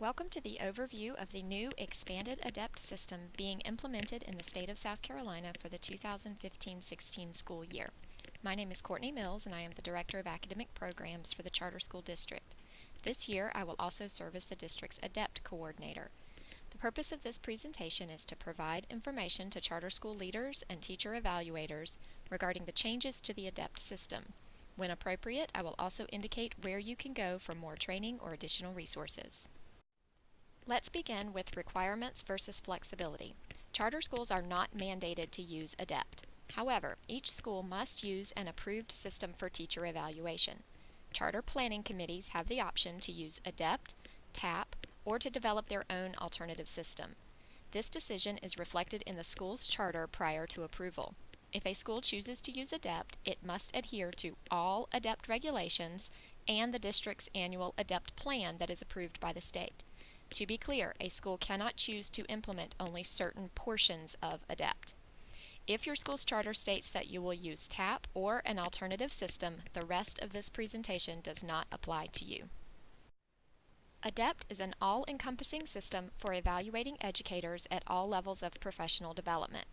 Welcome to the overview of the new expanded ADEPT system being implemented in the state of South Carolina for the 2015-16 school year. My name is Courtney Mills and I am the Director of Academic Programs for the Charter School District. This year I will also serve as the district's ADEPT coordinator. The purpose of this presentation is to provide information to charter school leaders and teacher evaluators regarding the changes to the ADEPT system. When appropriate, I will also indicate where you can go for more training or additional resources. Let's begin with requirements versus flexibility. Charter schools are not mandated to use ADEPT. However, each school must use an approved system for teacher evaluation. Charter planning committees have the option to use ADEPT, TAP, or to develop their own alternative system. This decision is reflected in the school's charter prior to approval. If a school chooses to use ADEPT, it must adhere to all ADEPT regulations and the district's annual ADEPT plan that is approved by the state. To be clear, a school cannot choose to implement only certain portions of ADEPT. If your school's charter states that you will use TAP or an alternative system, the rest of this presentation does not apply to you. ADEPT is an all-encompassing system for evaluating educators at all levels of professional development.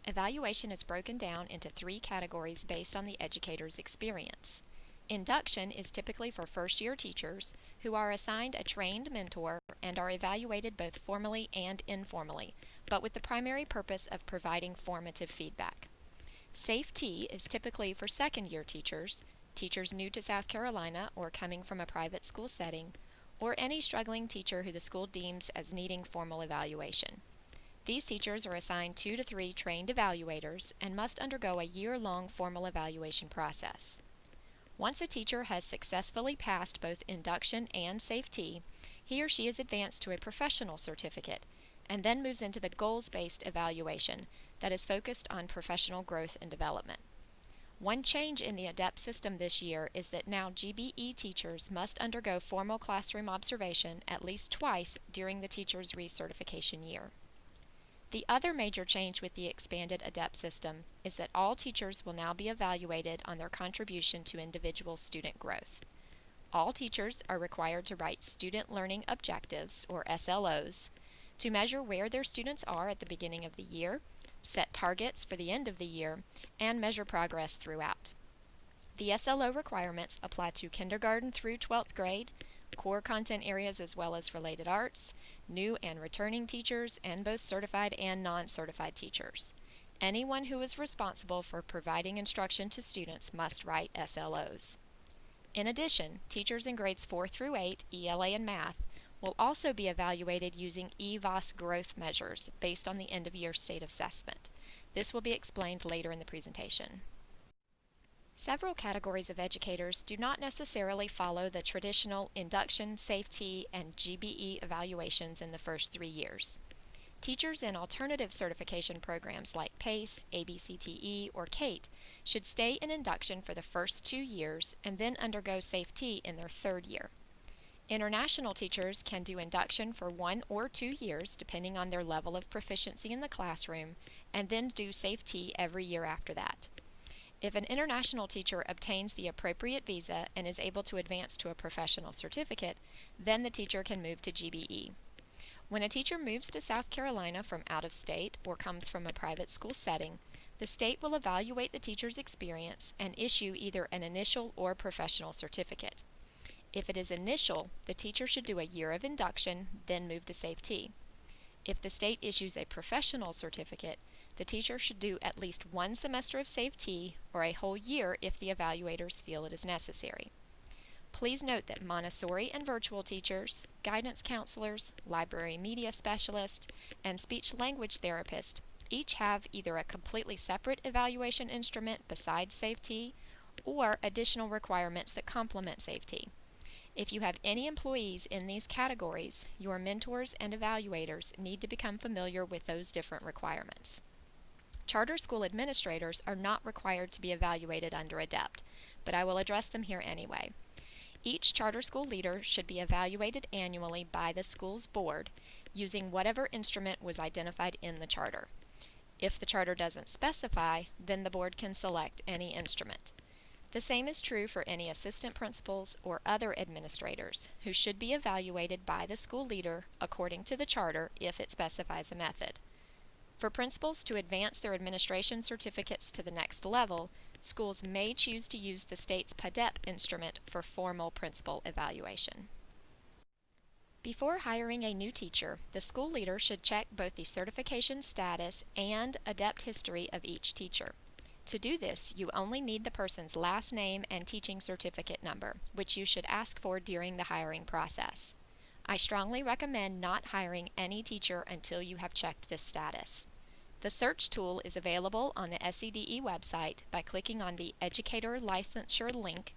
Evaluation is broken down into three categories based on the educator's experience. Induction is typically for first-year teachers who are assigned a trained mentor and are evaluated both formally and informally, but with the primary purpose of providing formative feedback. Safe-T is typically for second-year teachers, teachers new to South Carolina or coming from a private school setting, or any struggling teacher who the school deems as needing formal evaluation. These teachers are assigned 2 to 3 trained evaluators and must undergo a year-long formal evaluation process. Once a teacher has successfully passed both induction and Safe-T, he or she is advanced to a professional certificate and then moves into the goals-based evaluation that is focused on professional growth and development. One change in the ADEPT system this year is that now GBE teachers must undergo formal classroom observation at least twice during the teacher's recertification year. The other major change with the expanded ADEPT system is that all teachers will now be evaluated on their contribution to individual student growth. All teachers are required to write Student Learning Objectives, or SLOs, to measure where their students are at the beginning of the year, set targets for the end of the year, and measure progress throughout. The SLO requirements apply to kindergarten through 12th grade, core content areas as well as related arts, new and returning teachers, and both certified and non-certified teachers. Anyone who is responsible for providing instruction to students must write SLOs. In addition, teachers in grades 4 through 8, ELA and math, will also be evaluated using EVOS growth measures based on the end-of-year state assessment. This will be explained later in the presentation. Several categories of educators do not necessarily follow the traditional induction, Safe-T, and GBE evaluations in the first 3 years. Teachers in alternative certification programs like PACE, ABCTE, or CATE should stay in induction for the first 2 years and then undergo Safe-T in their 3rd year. International teachers can do induction for 1 or 2 years depending on their level of proficiency in the classroom and then do Safe-T every year after that. If an international teacher obtains the appropriate visa and is able to advance to a professional certificate, then the teacher can move to GBE. When a teacher moves to South Carolina from out of state or comes from a private school setting, the state will evaluate the teacher's experience and issue either an initial or professional certificate. If it is initial, the teacher should do a year of induction, then move to Safe-T. If the state issues a professional certificate, the teacher should do at least 1 semester of Safe-T or a whole year if the evaluators feel it is necessary. Please note that Montessori and virtual teachers, guidance counselors, library media specialists, and speech-language therapists each have either a completely separate evaluation instrument besides Safe-T or additional requirements that complement Safe-T. If you have any employees in these categories, your mentors and evaluators need to become familiar with those different requirements. Charter school administrators are not required to be evaluated under ADEPT, but I will address them here anyway. Each charter school leader should be evaluated annually by the school's board using whatever instrument was identified in the charter. If the charter doesn't specify, then the board can select any instrument. The same is true for any assistant principals or other administrators, who should be evaluated by the school leader according to the charter if it specifies a method. For principals to advance their administration certificates to the next level, schools may choose to use the state's ADEPT instrument for formal principal evaluation. Before hiring a new teacher, the school leader should check both the certification status and ADEPT history of each teacher. To do this, you only need the person's last name and teaching certificate number, which you should ask for during the hiring process. I strongly recommend not hiring any teacher until you have checked this status. The search tool is available on the SCDE website by clicking on the Educator Licensure link,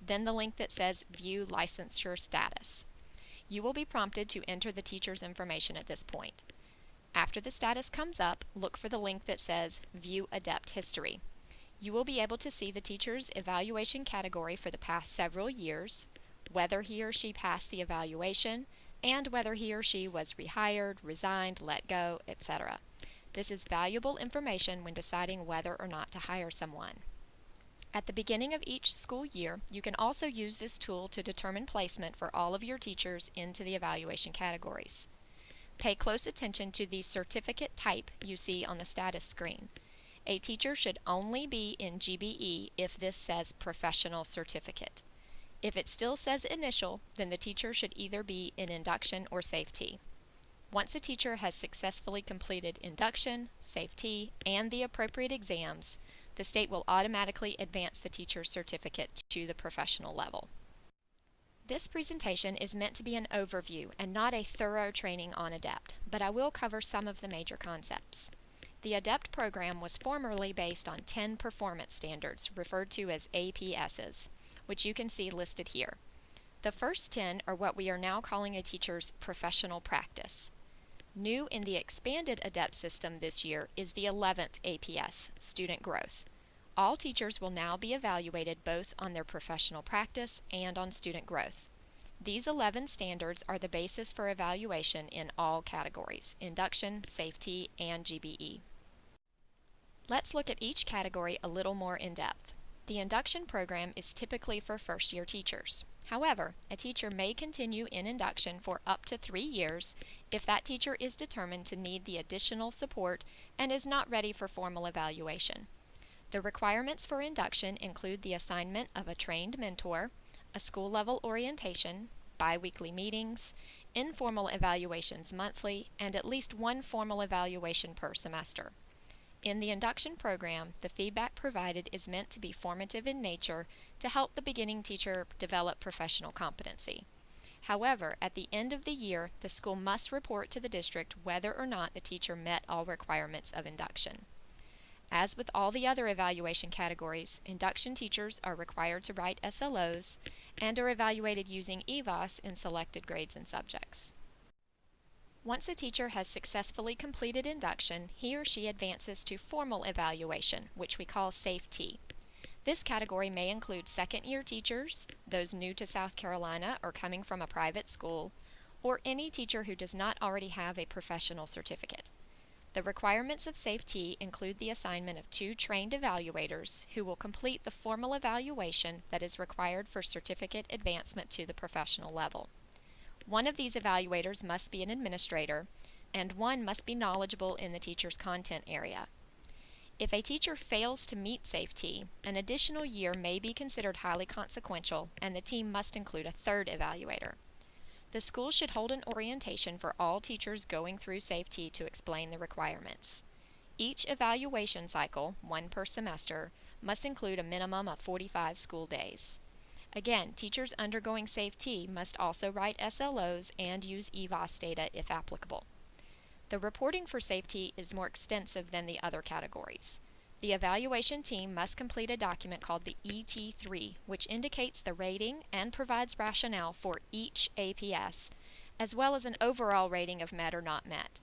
then the link that says View Licensure Status. You will be prompted to enter the teacher's information at this point. After the status comes up, look for the link that says View ADEPT History. You will be able to see the teacher's evaluation category for the past several years, whether he or she passed the evaluation, and whether he or she was rehired, resigned, let go, etc. This is valuable information when deciding whether or not to hire someone. At the beginning of each school year, you can also use this tool to determine placement for all of your teachers into the evaluation categories. Pay close attention to the certificate type you see on the status screen. A teacher should only be in GBE if this says Professional Certificate. If it still says Initial, then the teacher should either be in Induction or SAFE-T. Once a teacher has successfully completed induction, SAFE-T, and the appropriate exams, the state will automatically advance the teacher's certificate to the professional level. This presentation is meant to be an overview and not a thorough training on ADEPT, but I will cover some of the major concepts. The ADEPT program was formerly based on 10 performance standards, referred to as APSs, which you can see listed here. The first 10 are what we are now calling a teacher's professional practice. New in the expanded ADEPT system this year is the 11th APS, student growth. All teachers will now be evaluated both on their professional practice and on student growth. These 11 standards are the basis for evaluation in all categories: induction, SAFE-T, and GBE. Let's look at each category a little more in depth. The induction program is typically for first-year teachers. However, a teacher may continue in induction for up to 3 years if that teacher is determined to need the additional support and is not ready for formal evaluation. The requirements for induction include the assignment of a trained mentor, a school-level orientation, bi-weekly meetings, informal evaluations monthly, and at least one formal evaluation per semester. In the induction program, the feedback provided is meant to be formative in nature to help the beginning teacher develop professional competency. However, at the end of the year, the school must report to the district whether or not the teacher met all requirements of induction. As with all the other evaluation categories, induction teachers are required to write SLOs and are evaluated using EVAS in selected grades and subjects. Once a teacher has successfully completed induction, he or she advances to formal evaluation, which we call SAFE-T. This category may include second-year teachers, those new to South Carolina or coming from a private school, or any teacher who does not already have a professional certificate. The requirements of SAFE-T include the assignment of 2 trained evaluators who will complete the formal evaluation that is required for certificate advancement to the professional level. One of these evaluators must be an administrator, and one must be knowledgeable in the teacher's content area. If a teacher fails to meet SAFE-T, an additional year may be considered highly consequential, and the team must include a 3rd evaluator. The school should hold an orientation for all teachers going through SAFE-T to explain the requirements. Each evaluation cycle, 1 per semester, must include a minimum of 45 school days. Again, teachers undergoing SAFE-T must also write SLOs and use EVAS data if applicable. The reporting for SAFE-T is more extensive than the other categories. The evaluation team must complete a document called the ET3, which indicates the rating and provides rationale for each APS, as well as an overall rating of met or not met.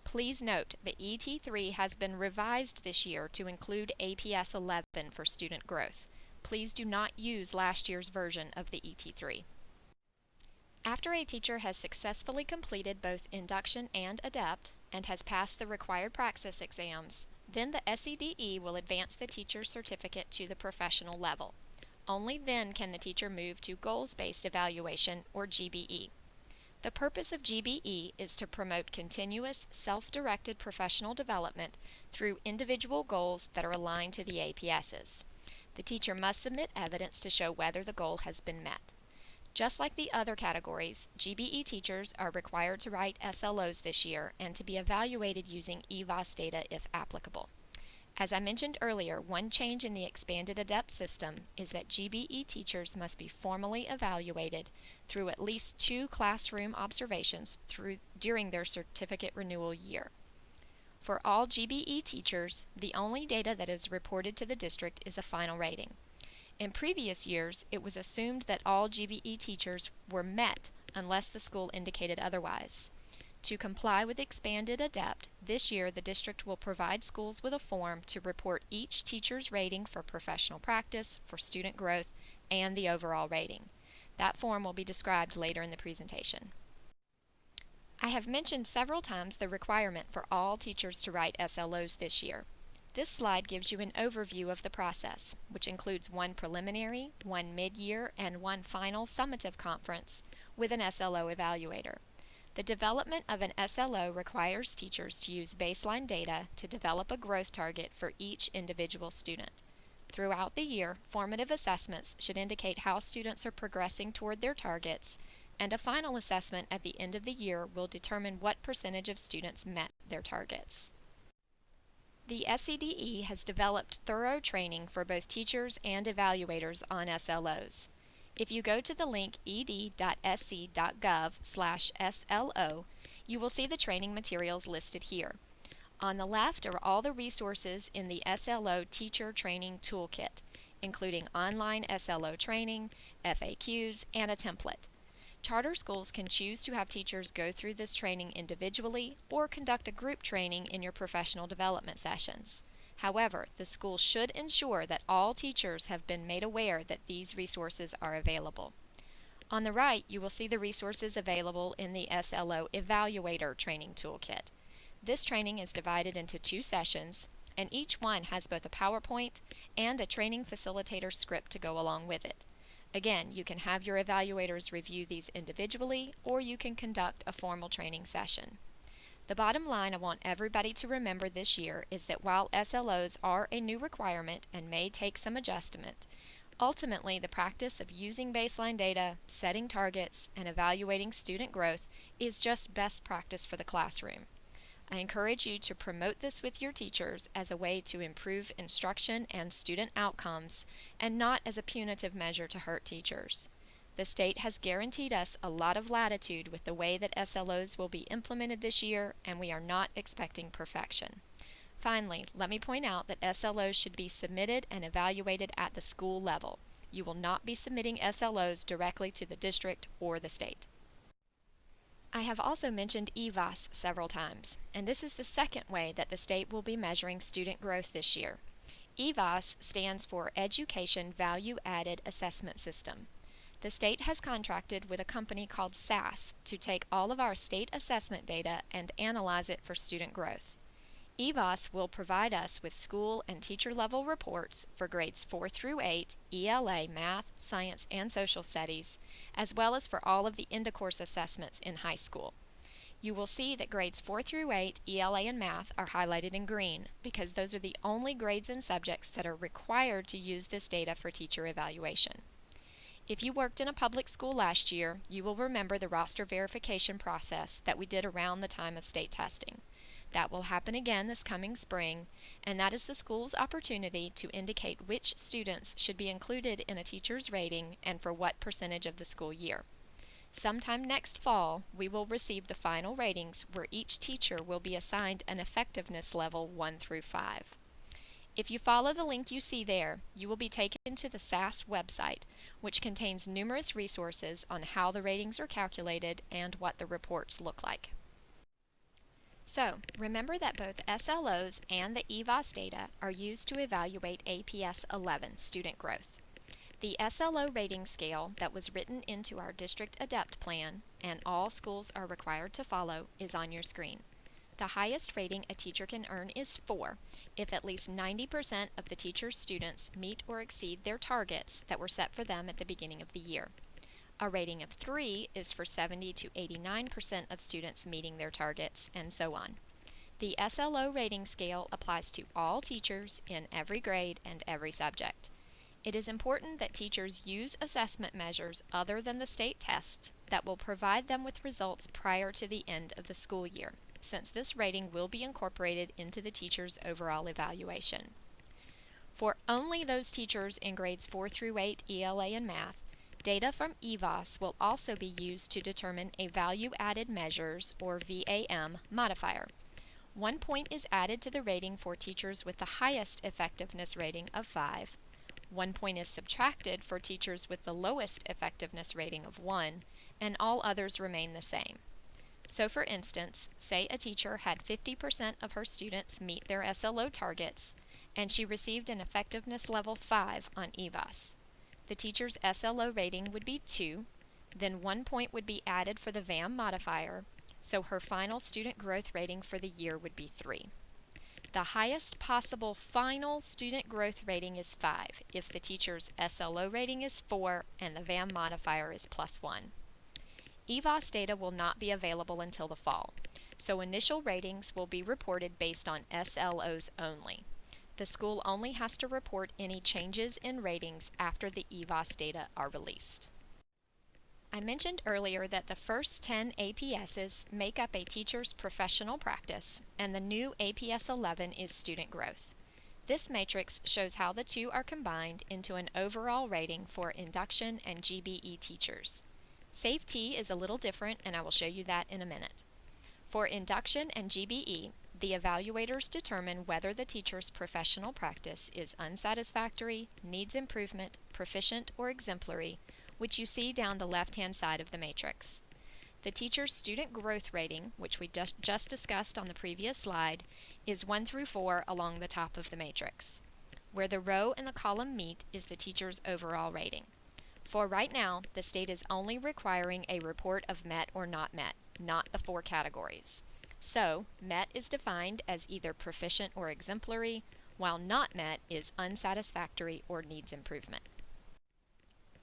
Please note the ET3 has been revised this year to include APS 11 for student growth. Please do not use last year's version of the ET3. After a teacher has successfully completed both induction and ADEPT and has passed the required praxis exams, then the SCDE will advance the teacher's certificate to the professional level. Only then can the teacher move to goals-based evaluation, or GBE. The purpose of GBE is to promote continuous, self-directed professional development through individual goals that are aligned to the APS's. The teacher must submit evidence to show whether the goal has been met. Just like the other categories, GBE teachers are required to write SLOs this year and to be evaluated using EVAS data if applicable. As I mentioned earlier, one change in the expanded ADEPT system is that GBE teachers must be formally evaluated through at least 2 classroom observations during their certificate renewal year. For all GBE teachers, the only data that is reported to the district is a final rating. In previous years, it was assumed that all GBE teachers were met unless the school indicated otherwise. To comply with expanded ADEPT, this year the district will provide schools with a form to report each teacher's rating for professional practice, for student growth, and the overall rating. That form will be described later in the presentation. I have mentioned several times the requirement for all teachers to write SLOs this year. This slide gives you an overview of the process, which includes 1 preliminary, 1 mid-year, and 1 final summative conference with an SLO evaluator. The development of an SLO requires teachers to use baseline data to develop a growth target for each individual student. Throughout the year, formative assessments should indicate how students are progressing toward their targets, and a final assessment at the end of the year will determine what percentage of students met their targets. The SCDE has developed thorough training for both teachers and evaluators on SLOs. If you go to the link ed.sc.gov/SLO, you will see the training materials listed here. On the left are all the resources in the SLO Teacher Training Toolkit, including online SLO training, FAQs, and a template. Charter schools can choose to have teachers go through this training individually or conduct a group training in your professional development sessions. However, the school should ensure that all teachers have been made aware that these resources are available. On the right, you will see the resources available in the SLO Evaluator Training Toolkit. This training is divided into 2 sessions, and each one has both a PowerPoint and a training facilitator script to go along with it. Again, you can have your evaluators review these individually, or you can conduct a formal training session. The bottom line I want everybody to remember this year is that while SLOs are a new requirement and may take some adjustment, ultimately the practice of using baseline data, setting targets, and evaluating student growth is just best practice for the classroom. I encourage you to promote this with your teachers as a way to improve instruction and student outcomes, and not as a punitive measure to hurt teachers. The state has guaranteed us a lot of latitude with the way that SLOs will be implemented this year, and we are not expecting perfection. Finally, let me point out that SLOs should be submitted and evaluated at the school level. You will not be submitting SLOs directly to the district or the state. I have also mentioned EVAS several times, and this is the second way that the state will be measuring student growth this year. EVAS stands for Education Value Added Assessment System. The state has contracted with a company called SAS to take all of our state assessment data and analyze it for student growth. EVAS will provide us with school and teacher level reports for grades 4 through 8, ELA, Math, Science, and Social Studies, as well as for all of the end-of-course assessments in high school. You will see that grades 4 through 8, ELA, and Math are highlighted in green because those are the only grades and subjects that are required to use this data for teacher evaluation. If you worked in a public school last year, you will remember the roster verification process that we did around the time of state testing. That will happen again this coming spring, and that is the school's opportunity to indicate which students should be included in a teacher's rating and for what percentage of the school year. Sometime next fall, we will receive the final ratings where each teacher will be assigned an effectiveness level 1 through 5. If you follow the link you see there, you will be taken to the SAS website, which contains numerous resources on how the ratings are calculated and what the reports look like. So, remember that both SLOs and the EVAS data are used to evaluate APS 11 student growth. The SLO rating scale that was written into our district ADEPT plan, and all schools are required to follow, is on your screen. the highest rating a teacher can earn is 4 if at least 90% of the teacher's students meet or exceed their targets that were set for them at the beginning of the year. A rating of 3 is for 70 to 89% of students meeting their targets, and so on. The SLO rating scale applies to all teachers in every grade and every subject. It is important that teachers use assessment measures other than the state test that will provide them with results prior to the end of the school year, since this rating will be incorporated into the teacher's overall evaluation. For only those teachers in grades 4 through 8 ELA and Math, data from EVAS will also be used to determine a value-added measures, or VAM, modifier. 1 point is added to the rating for teachers with the highest effectiveness rating of 5. 1 point is subtracted for teachers with the lowest effectiveness rating of 1, and all others remain the same. So for instance, say a teacher had 50% of her students meet their SLO targets, and she received an effectiveness level 5 on EVAS. The teacher's SLO rating would be 2, then 1 point would be added for the VAM modifier, so her final student growth rating for the year would be 3. The highest possible final student growth rating is 5 if the teacher's SLO rating is 4 and the VAM modifier is +1. EVAS data will not be available until the fall, so initial ratings will be reported based on SLOs only. The school only has to report any changes in ratings after the EVAS data are released. I mentioned earlier that the first 10 APSs make up a teacher's professional practice, and the new APS 11 is student growth. This matrix shows how the two are combined into an overall rating for induction and GBE teachers. SAFE-T is a little different, and I will show you that in a minute. For induction and GBE, the evaluators determine whether the teacher's professional practice is unsatisfactory, needs improvement, proficient, or exemplary, which you see down the left-hand side of the matrix. The teacher's student growth rating, which we just discussed on the previous slide, is 1 through 4 along the top of the matrix. Where the row and the column meet is the teacher's overall rating. For right now, the state is only requiring a report of met or not met, not the 4 categories. So, met is defined as either proficient or exemplary, while not met is unsatisfactory or needs improvement.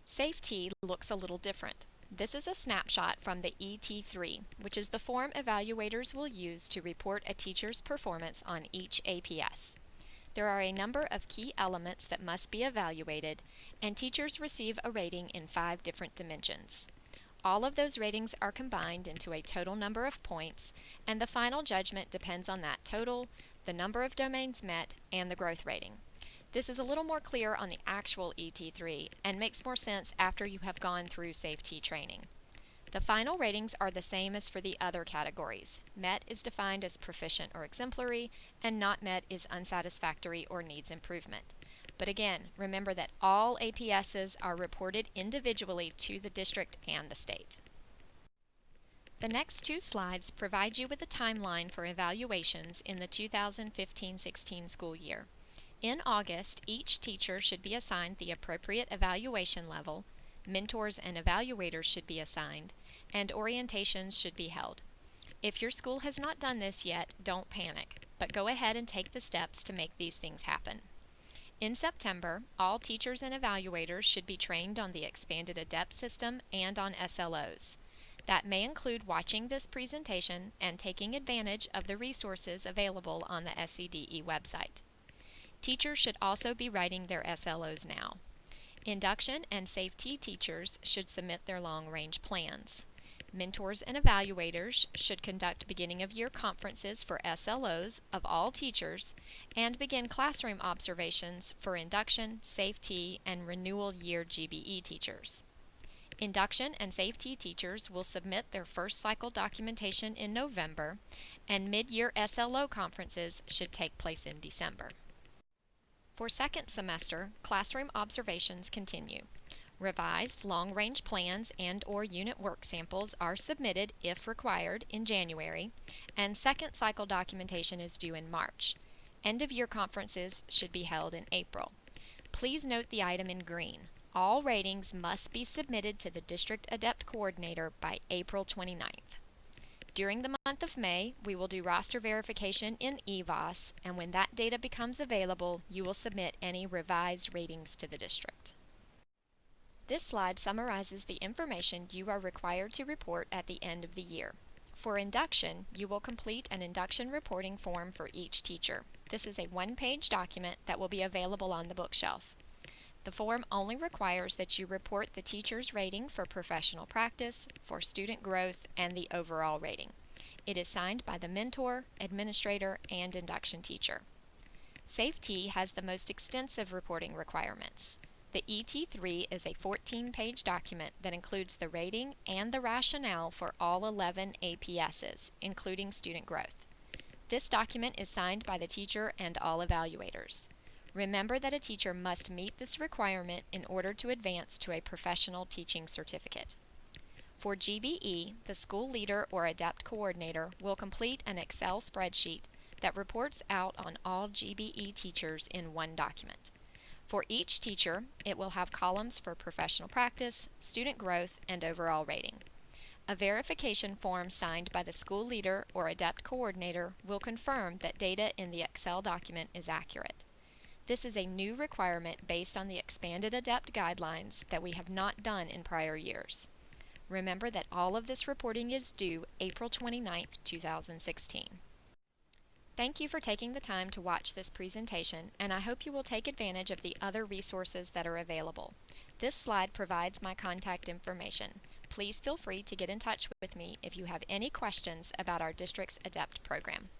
SAFE-T looks a little different. This is a snapshot from the ET3, which is the form evaluators will use to report a teacher's performance on each APS. There are a number of key elements that must be evaluated, and teachers receive a rating in 5 different dimensions. All of those ratings are combined into a total number of points, and the final judgment depends on that total, the number of domains met, and the growth rating. This is a little more clear on the actual ET3 and makes more sense after you have gone through SAFE-T training. The final ratings are the same as for the other categories. Met is defined as proficient or exemplary, and not met is unsatisfactory or needs improvement. But again, remember that all APSs are reported individually to the district and the state. The next 2 slides provide you with a timeline for evaluations in the 2015-16 school year. In August, each teacher should be assigned the appropriate evaluation level, mentors and evaluators should be assigned, and orientations should be held. If your school has not done this yet, don't panic, but go ahead and take the steps to make these things happen. In September, all teachers and evaluators should be trained on the expanded ADEPT system and on SLOs. That may include watching this presentation and taking advantage of the resources available on the SCDE website. Teachers should also be writing their SLOs now. Induction and SAFE-T teachers should submit their long-range plans. Mentors and evaluators should conduct beginning-of-year conferences for SLOs of all teachers and begin classroom observations for induction, SAFE-T, and renewal year GBE teachers. Induction and SAFE-T teachers will submit their first cycle documentation in November, and mid-year SLO conferences should take place in December. For second semester, classroom observations continue. Revised long-range plans and/or unit work samples are submitted, if required, in January, and second cycle documentation is due in March. End-of-year conferences should be held in April. Please note the item in green. All ratings must be submitted to the District ADEPT Coordinator by April 29th. During the month of May, we will do roster verification in EVOS, and when that data becomes available, you will submit any revised ratings to the district. This slide summarizes the information you are required to report at the end of the year. For induction, you will complete an induction reporting form for each teacher. This is a one-page document that will be available on the bookshelf. The form only requires that you report the teacher's rating for professional practice, for student growth, and the overall rating. It is signed by the mentor, administrator, and induction teacher. SAFE-T has the most extensive reporting requirements. The ET3 is a 14-page document that includes the rating and the rationale for all 11 APSs, including student growth. This document is signed by the teacher and all evaluators. Remember that a teacher must meet this requirement in order to advance to a professional teaching certificate. For GBE, the school leader or ADEPT coordinator will complete an Excel spreadsheet that reports out on all GBE teachers in one document. For each teacher, it will have columns for professional practice, student growth, and overall rating. A verification form signed by the school leader or ADEPT coordinator will confirm that data in the Excel document is accurate. This is a new requirement based on the expanded ADEPT guidelines that we have not done in prior years. Remember that all of this reporting is due April 29, 2016. Thank you for taking the time to watch this presentation, and I hope you will take advantage of the other resources that are available. This slide provides my contact information. Please feel free to get in touch with me if you have any questions about our district's ADEPT program.